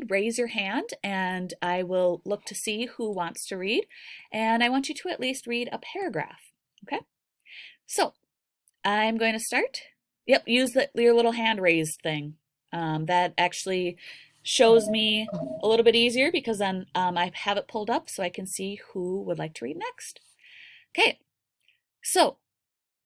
raise your hand and I will look to see who wants to read. And I want you to at least read a paragraph. Okay? So I'm going to start. Yep, use your little hand raised thing. That actually shows me a little bit easier because then I have it pulled up so I can see who would like to read next. Okay, so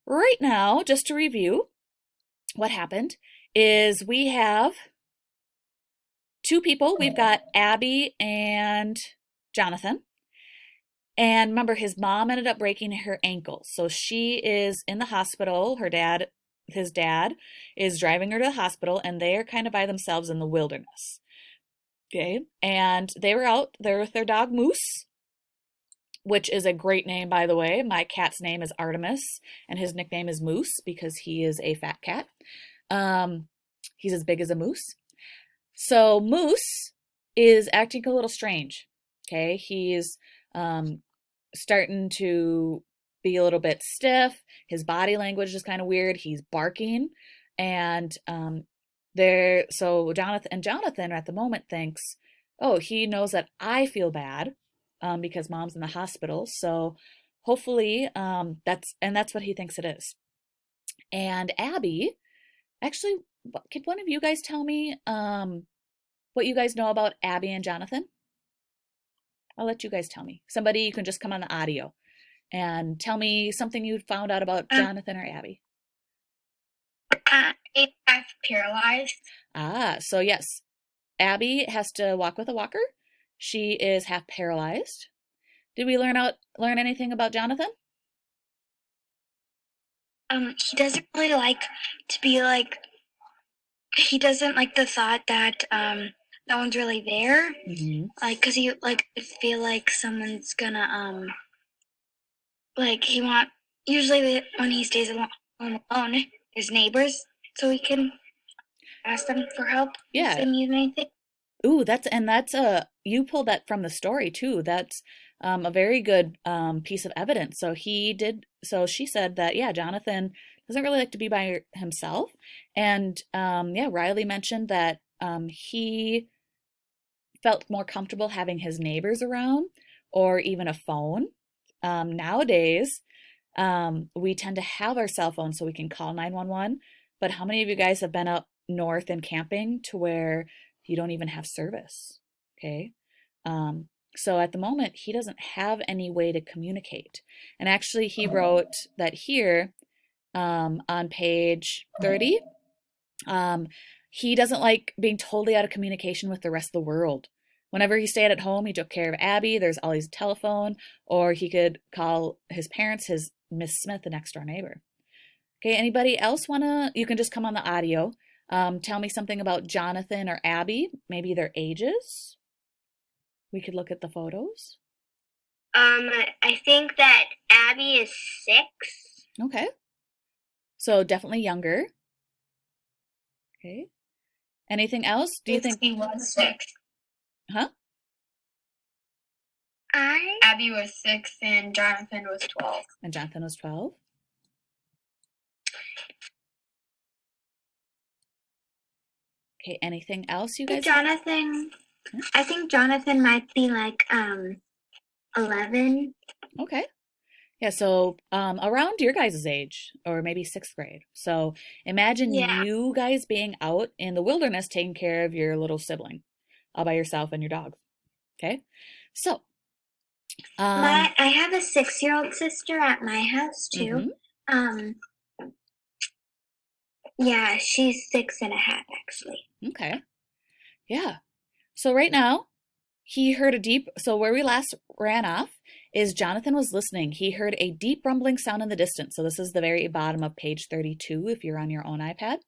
right now, just to review what happened, is we have two people. We've got Abby and Jonathan. And remember, his mom ended up breaking her ankle. So she is in the hospital. His dad is driving her to the hospital, and they are kind of by themselves in the wilderness. Okay. And they were out there with their dog Moose, which is a great name, by the way. My cat's name is Artemis, and his nickname is Moose because he is a fat cat. He's as big as a moose. So Moose is acting a little strange. Okay. He's starting to be a little bit stiff. His body language is kind of weird. He's barking. And so Jonathan at the moment thinks, oh, he knows that I feel bad because mom's in the hospital. So hopefully that's what he thinks it is. And Abby, actually, could one of you guys tell me what you guys know about Abby and Jonathan? I'll let you guys tell me. Somebody, you can just come on the audio and tell me something you found out about Jonathan or Abby. It's half paralyzed. So yes, Abby has to walk with a walker. She is half paralyzed. Did we learn anything about Jonathan? He doesn't really like to be like. He doesn't like the thought that no one's really there. Mm-hmm. Like, cause he like feel like someone's gonna like usually when he stays alone, there's neighbors, so he can ask them for help. Yeah. If they need anything. Ooh, that's you pulled that from the story too. That's a very good piece of evidence. So she said that, yeah, Jonathan doesn't really like to be by himself. And yeah, Riley mentioned that he felt more comfortable having his neighbors around or even a phone. Nowadays, we tend to have our cell phones so we can call 911. But how many of you guys have been up north and camping to where you don't even have service? Okay. So at the moment, he doesn't have any way to communicate. And actually, he wrote that here on page 30. He doesn't like being totally out of communication with the rest of the world. Whenever he stayed at home, he took care of Abby. There's always telephone, or he could call his parents, his Miss Smith, the next door neighbor. Okay, anybody else you can just come on the audio. Tell me something about Jonathan or Abby, maybe their ages. We could look at the photos. I think that Abby is 6. Okay. So definitely younger. Okay. Anything else? Do you think he was 6? Huh? Abby was 6 and Jonathan was 12. And Jonathan was 12. Okay, anything else you guys? I think Jonathan might be like 11. Okay. Yeah, so around your guys' age, or maybe 6th grade. So imagine you guys being out in the wilderness taking care of your little sibling all by yourself and your dog. Okay, so I have a 6-year-old sister at my house too. Mm-hmm. Yeah, she's 6.5 actually. Okay. Yeah. So right now, he heard so where we last ran off is Jonathan was listening. He heard a deep rumbling sound in the distance. So this is the very bottom of page 32 if you're on your own iPad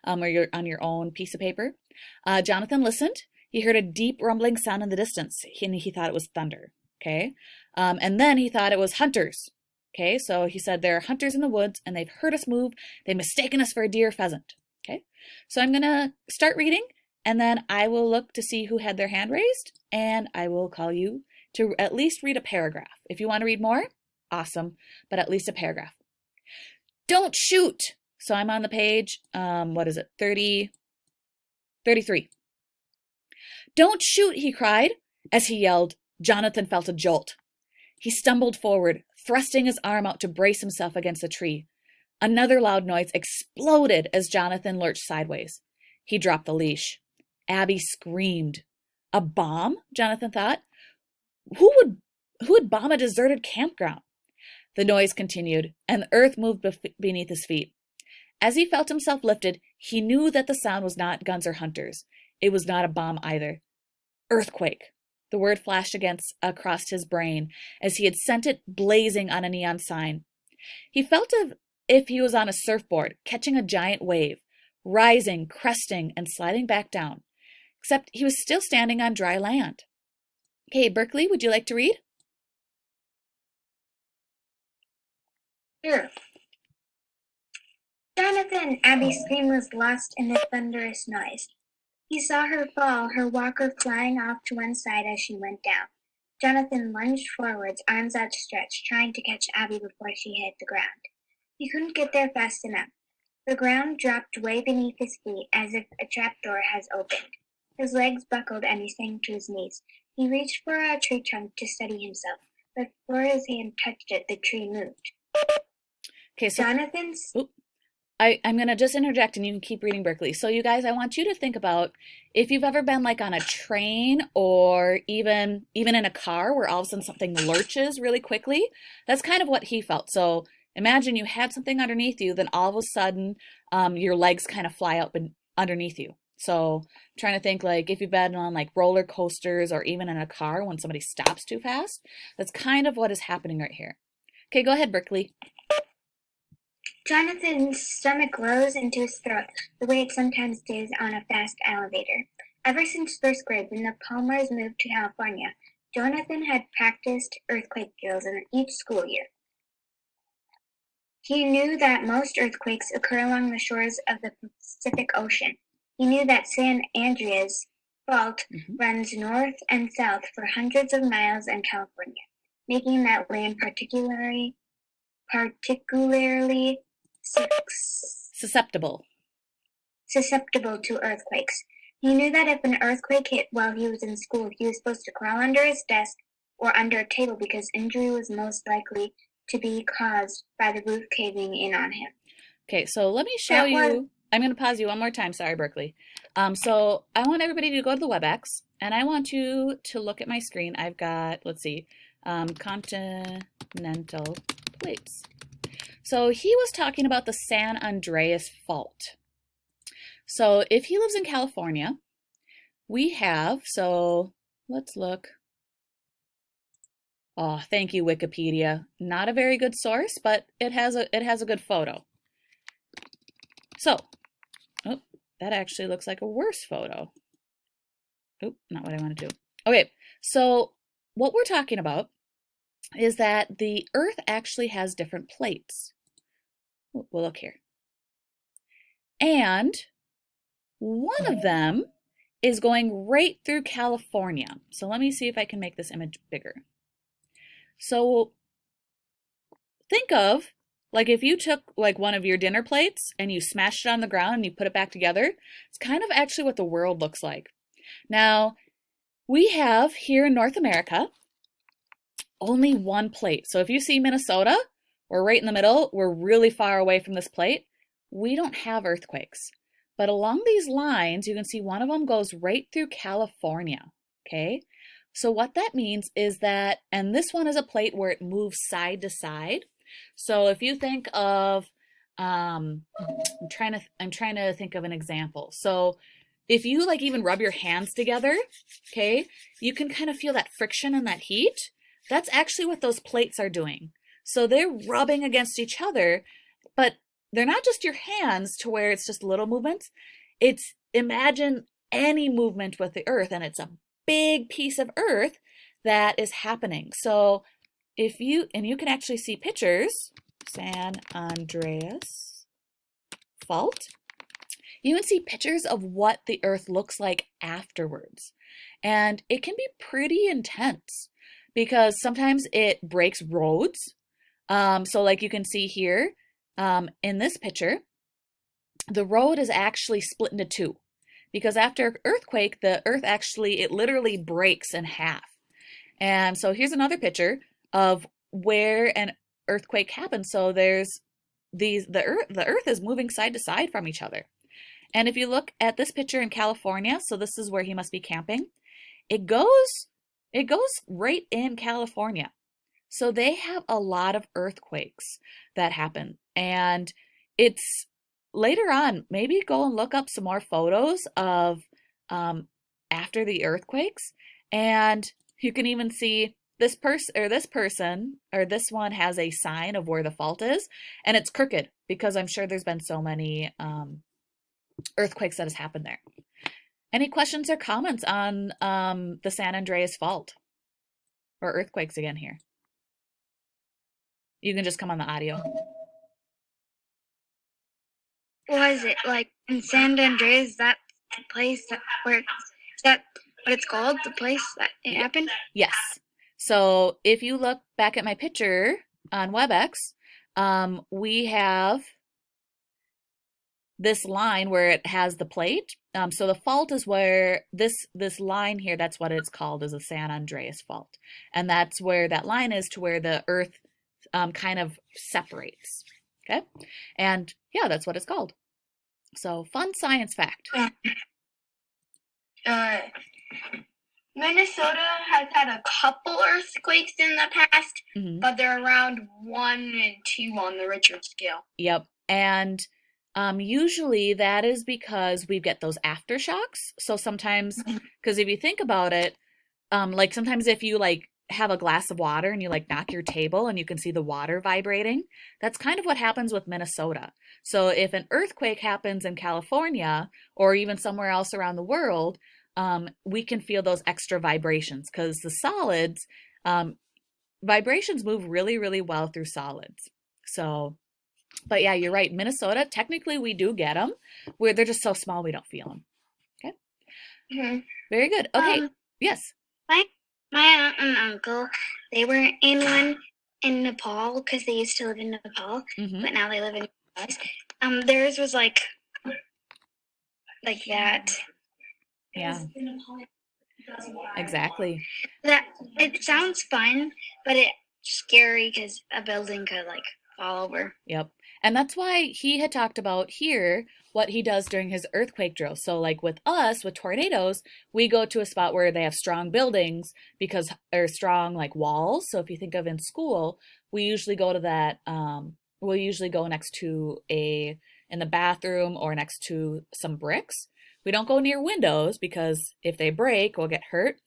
or you're on your own piece of paper. Jonathan listened. He heard a deep rumbling sound in the distance and he thought it was thunder. Okay. And then he thought it was hunters. Okay. So he said there are hunters in the woods and they've heard us move. They've mistaken us for a deer or pheasant. Okay. So I'm going to start reading and then I will look to see who had their hand raised and I will call you to at least read a paragraph. If you want to read more, awesome, but at least a paragraph. Don't shoot. So I'm on the page, what is it, 33. "Don't shoot," he cried. As he yelled, Jonathan felt a jolt. He stumbled forward, thrusting his arm out to brace himself against a tree. Another loud noise exploded as Jonathan lurched sideways. He dropped the leash. Abby screamed. A bomb? Jonathan thought. Who would bomb a deserted campground? The noise continued, and the earth moved beneath his feet. As he felt himself lifted, he knew that the sound was not guns or hunters. It was not a bomb either. Earthquake. The word flashed across his brain as he had sent it blazing on a neon sign. He felt as if he was on a surfboard, catching a giant wave, rising, cresting, and sliding back down. Except he was still standing on dry land. Okay, Berkeley, would you like to read? Sure. Jonathan! Abby's scream was lost in the thunderous noise. He saw her fall, her walker flying off to one side as she went down. Jonathan lunged forwards, arms outstretched, trying to catch Abby before she hit the ground. He couldn't get there fast enough. The ground dropped way beneath his feet as if a trapdoor has opened. His legs buckled and he sank to his knees. He reached for a tree trunk to steady himself, but before his hand touched it, the tree moved. Okay, so Jonathan's... I'm going to just interject and you can keep reading, Berkeley. So you guys, I want you to think about if you've ever been like on a train or even in a car where all of a sudden something lurches really quickly. That's kind of what he felt. So imagine you had something underneath you, then all of a sudden your legs kind of fly up and underneath you. So I'm trying to think like if you've been on like roller coasters or even in a car when somebody stops too fast, that's kind of what is happening right here. Okay, go ahead, Berkeley. Jonathan's stomach rose into his throat, the way it sometimes does on a fast elevator. Ever since first grade, when the Palmers moved to California, Jonathan had practiced earthquake drills in each school year. He knew that most earthquakes occur along the shores of the Pacific Ocean. He knew that San Andreas Fault runs north and south for hundreds of miles in California, making that land particularly susceptible to earthquakes. He knew that if an earthquake hit while he was in school, he was supposed to crawl under his desk or under a table because injury was most likely to be caused by the roof caving in on him. Okay, so let me show you. I'm going to pause you one more time. Sorry, Berkeley. So I want everybody to go to the WebEx, and I want you to look at my screen. I've got, let's see, continental plates. So he was talking about the San Andreas Fault. So if he lives in California, we have, so let's look. Oh, thank you, Wikipedia. Not a very good source, but it has a good photo. So, oh, that actually looks like a worse photo. Oh, not what I want to do. Okay, so what we're talking about is that the Earth actually has different plates. We'll look here. And one of them is going right through California. So let me see if I can make this image bigger. So think of, like if you took like one of your dinner plates and you smashed it on the ground and you put it back together, it's kind of actually what the world looks like. Now, we have here in North America only one plate. So if you see Minnesota, we're right in the middle. We're really far away from this plate. We don't have earthquakes. But along these lines, you can see one of them goes right through California, okay? So what that means is that, and this one is a plate where it moves side to side. So if you think of, I'm trying to think of an example. So if you like even rub your hands together, okay, you can kind of feel that friction and that heat. That's actually what those plates are doing. So they're rubbing against each other, but they're not just your hands to where it's just little movements. It's imagine any movement with the earth, and it's a big piece of earth that is happening. So if you, and you can actually see pictures, San Andreas Fault, you can see pictures of what the earth looks like afterwards. And it can be pretty intense because sometimes it breaks roads. So like you can see here in this picture, the road is actually split into two. because after an earthquake, the earth actually, it literally breaks in half. And so here's another picture of where an earthquake happens. So there's the earth is moving side to side from each other. And if you look at this picture in California, so this is where he must be camping, it goes right in California. So they have a lot of earthquakes that happen. And it's later on, maybe go and look up some more photos of after the earthquakes. And you can even see this one has a sign of where the fault is, and it's crooked because I'm sure there's been so many earthquakes that has happened there. Any questions or comments on the San Andreas Fault or earthquakes again here? You can just come on the audio. What is it like in San Andreas? Is that the place is that what it's called? The place that it happened? Yes. So if you look back at my picture on WebEx, we have this line where it has the plate. So the fault is where this line here, that's what it's called, is the San Andreas Fault. And that's where that line is, to where the earth kind of separates. Okay? And yeah, that's what it's called. So fun science fact. Minnesota has had a couple earthquakes in the past, but they're around 1 and 2 on the Richter scale. Yep. And usually that is because we get those aftershocks. So sometimes, because if you think about it, like sometimes if you like have a glass of water and you like knock your table and you can see the water vibrating, that's kind of what happens with Minnesota. So if an earthquake happens in California or even somewhere else around the world, we can feel those extra vibrations, because the solids, vibrations move really, really well through solids. So, but yeah, you're right. Minnesota, technically we do get them, where they're just so small we don't feel them. Okay. Very good. Okay. Yes. My aunt and uncle, they were in one in Nepal because they used to live in Nepal, but now they live in the US. Theirs was like that. Yeah. Exactly. That it sounds fun, but it's scary because a building could like fall over. Yep. And that's why he had talked about here what he does during his earthquake drill. So like with us, with tornadoes, we go to a spot where they have strong buildings or strong like walls. So if you think of in school, we usually go to that, we'll usually go next to in the bathroom or next to some bricks. We don't go near windows because if they break, we'll get hurt.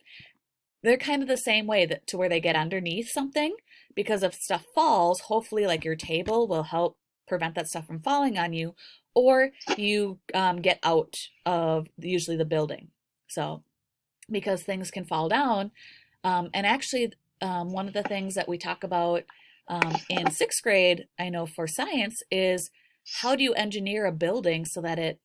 They're kind of the same way, to where they get underneath something, because if stuff falls, hopefully like your table will help prevent that stuff from falling on you, or you get out of usually the building. So because things can fall down. And actually one of the things that we talk about in 6th grade, I know for science, is how do you engineer a building so that it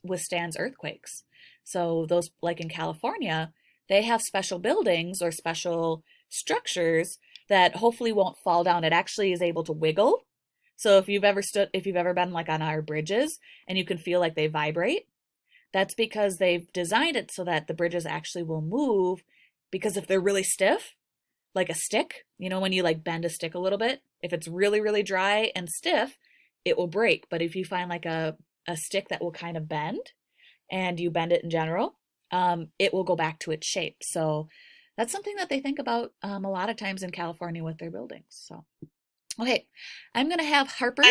withstands earthquakes? So those, like in California, they have special buildings or special structures that hopefully won't fall down. It actually is able to wiggle. So if you've ever been like on our bridges and you can feel like they vibrate, that's because they've designed it so that the bridges actually will move. Because if they're really stiff, like a stick, when you like bend a stick a little bit, if it's really, really dry and stiff, it will break. But if you find like a stick that will kind of bend, and you bend it in general, it will go back to its shape. So that's something that they think about a lot of times in California with their buildings. So, okay, I'm going to have Harper.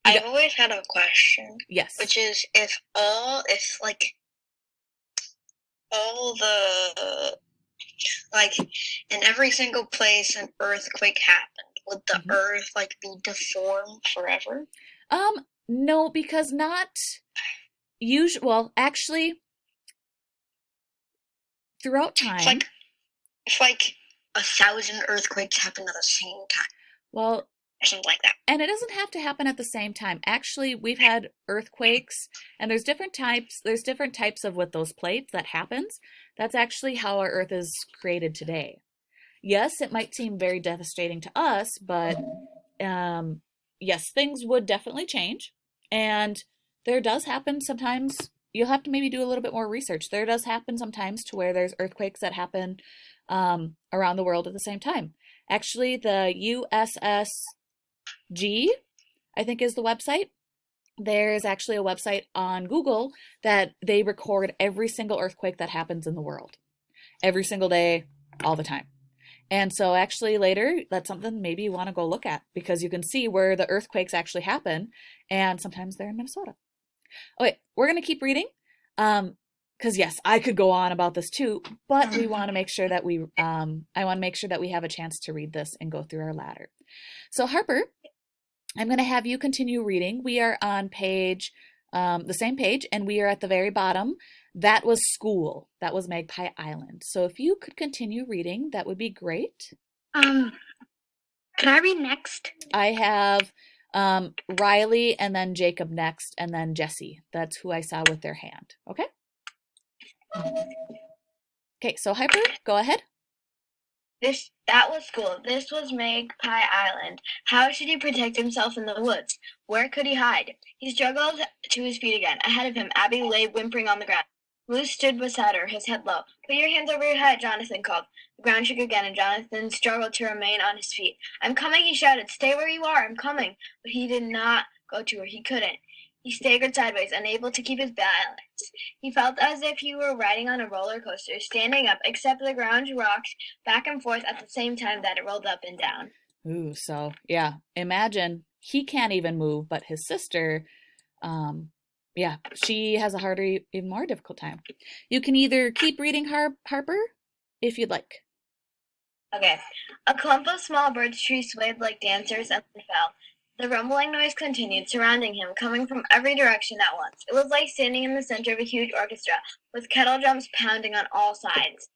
I've always had a question. Yes. Which is, if in every single place an earthquake happened, would the earth like be deformed forever? No, because not usually. Well, actually, throughout time, if 1,000 earthquakes happen at the same time. Well, or something like that. And it doesn't have to happen at the same time. Actually, we've had earthquakes, and there's different types. There's different types of with those plates that happens. That's actually how our Earth is created today. Yes, it might seem very devastating to us, but yes, things would definitely change. And there does happen sometimes you'll have to maybe do a little bit more research. There does happen sometimes to where there's earthquakes that happen around the world at the same time. Actually, the USSG, I think, is the website. There's actually a website on Google that they record every single earthquake that happens in the world, every single day, all the time. And so actually later, that's something maybe you want to go look at, because you can see where the earthquakes actually happen, and sometimes they're in Minnesota. Okay, we're going to keep reading, because yes, I could go on about this too, but we want to make sure that I want to make sure that we have a chance to read this and go through our ladder. So Harper, I'm going to have you continue reading. We are on the same page, and we are at the very bottom. That was school. That was Magpie Island. So if you could continue reading, that would be great. Can I read next? I have Riley and then Jacob next, and then Jesse. That's who I saw with their hand. Okay? Okay, so Harper, go ahead. That was school. This was Magpie Island. How should he protect himself in the woods? Where could he hide? He struggled to his feet again. Ahead of him, Abby lay whimpering on the ground. Moose stood beside her, his head low. Put your hands over your head, Jonathan called. The ground shook again, and Jonathan struggled to remain on his feet. I'm coming, he shouted. Stay where you are, I'm coming. But he did not go to her. He couldn't. He staggered sideways, unable to keep his balance. He felt as if he were riding on a roller coaster, standing up, except the ground rocked back and forth at the same time that it rolled up and down. Ooh, so yeah, imagine he can't even move, but his sister, yeah, she has a harder, even more difficult time. You can either keep reading Harper, if you'd like. Okay. A clump of small birch trees swayed like dancers and then fell. The rumbling noise continued, surrounding him, coming from every direction at once. It was like standing in the center of a huge orchestra, with kettle drums pounding on all sides.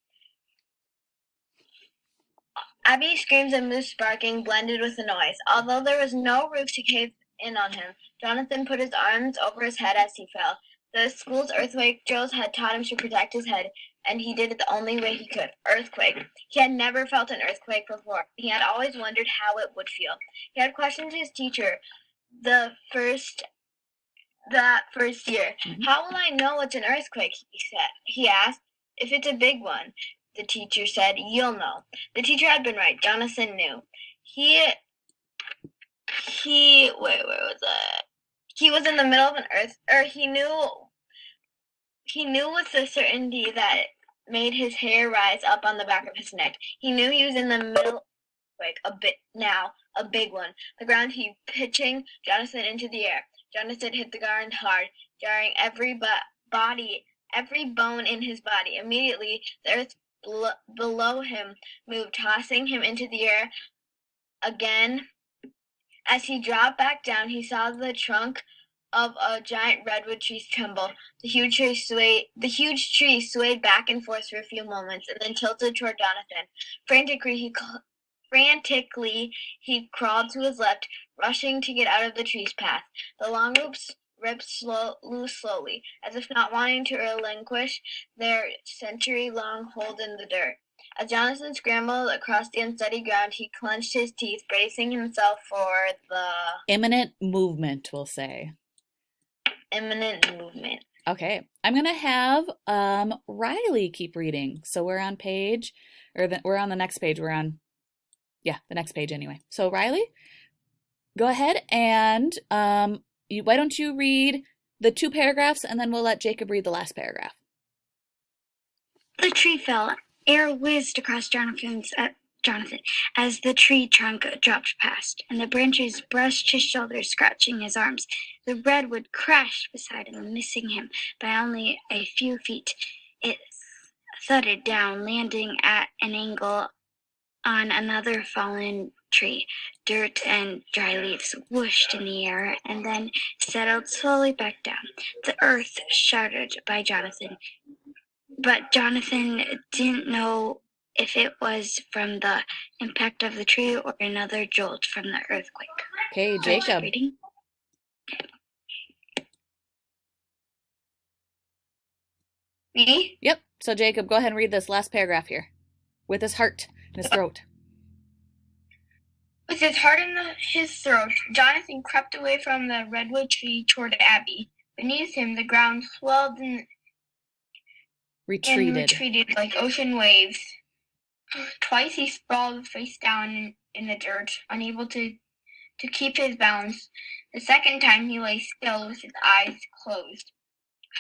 Abby's screams and Moose barking blended with the noise. Although there was no roof to cave in on him, Jonathan put his arms over his head as he fell. The school's earthquake drills had taught him to protect his head, and he did it the only way he could. Earthquake. He had never felt an earthquake before. He had always wondered how it would feel. He had questioned his teacher that first year. How will I know it's an earthquake? He asked. If it's a big one, the teacher said, you'll know. The teacher had been right. Jonathan knew. Where was it? He was in the middle of he knew with the certainty that it made his hair rise up on the back of his neck. He knew he was in the middle, a big one. The ground heaved, pitching Jonathan into the air. Jonathan hit the ground hard, jarring every bone in his body. Immediately, the earth below him moved, tossing him into the air again. As he dropped back down, he saw the trunk of a giant redwood tree tremble. The huge tree swayed back and forth for a few moments, and then tilted toward Jonathan. Frantically, he crawled to his left, rushing to get out of the tree's path. The long ropes ripped loose slowly, as if not wanting to relinquish their century-long hold in the dirt. As Jonathan scrambled across the unsteady ground, he clenched his teeth, bracing himself for the imminent movement, we'll say. Imminent movement. Okay, I'm gonna have Riley keep reading. So we're on we're on the next page. We're on, the next page anyway. So Riley, go ahead and why don't you read the 2 paragraphs, and then we'll let Jacob read the last paragraph. The tree fell. Air whizzed across Jonathan as the tree trunk dropped past, and the branches brushed his shoulders, scratching his arms. The redwood crashed beside him, missing him by only a few feet. It thudded down, landing at an angle on another fallen tree. Dirt and dry leaves whooshed in the air and then settled slowly back down. The earth shuddered by Jonathan, but Jonathan didn't know if it was from the impact of the tree or another jolt from the earthquake. Okay, Jacob. Me? Yep. So Jacob, go ahead and read this last paragraph here with his heart in his throat. With his heart in his throat, Jonathan crept away from the redwood tree toward Abby. Beneath him, the ground swelled and Retreated. like ocean waves. Twice he sprawled face down in the dirt, unable to keep his balance. The second time he lay still with his eyes closed.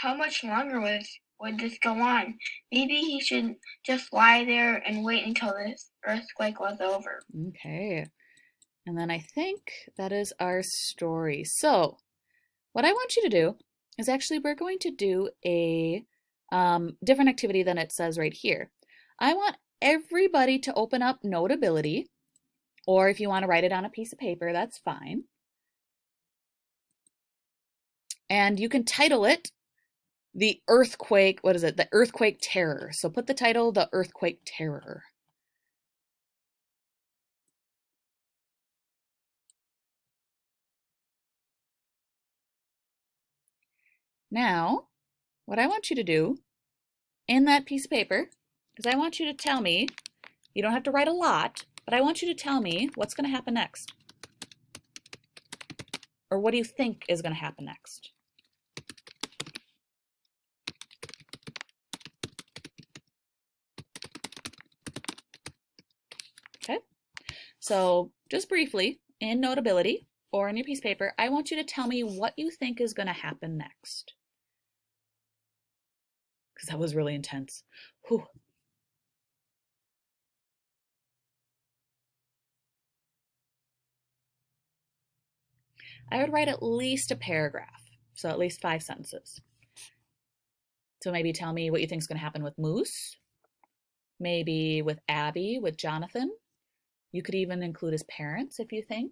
How much longer would this go on? Maybe he should just lie there and wait until this earthquake was over. Okay. And then I think that is our story. So what I want you to do is actually we're going to do a different activity than it says right here. I want everybody to open up Notability, or if you want to write it on a piece of paper, that's fine. And you can title it The Earthquake, what is it? The Earthquake Terror. So put the title, The Earthquake Terror. Now, what I want you to do in that piece of paper is I want you to tell me, you don't have to write a lot, but I want you to tell me what's going to happen next. Or what do you think is going to happen next? Okay, so just briefly, in Notability or in your piece of paper, I want you to tell me what you think is going to happen next. Because that was really intense. Whew. I would write at least a paragraph, so at least 5 sentences. So maybe tell me what you think is going to happen with Moose, maybe with Abby, with Jonathan. You could even include his parents if you think.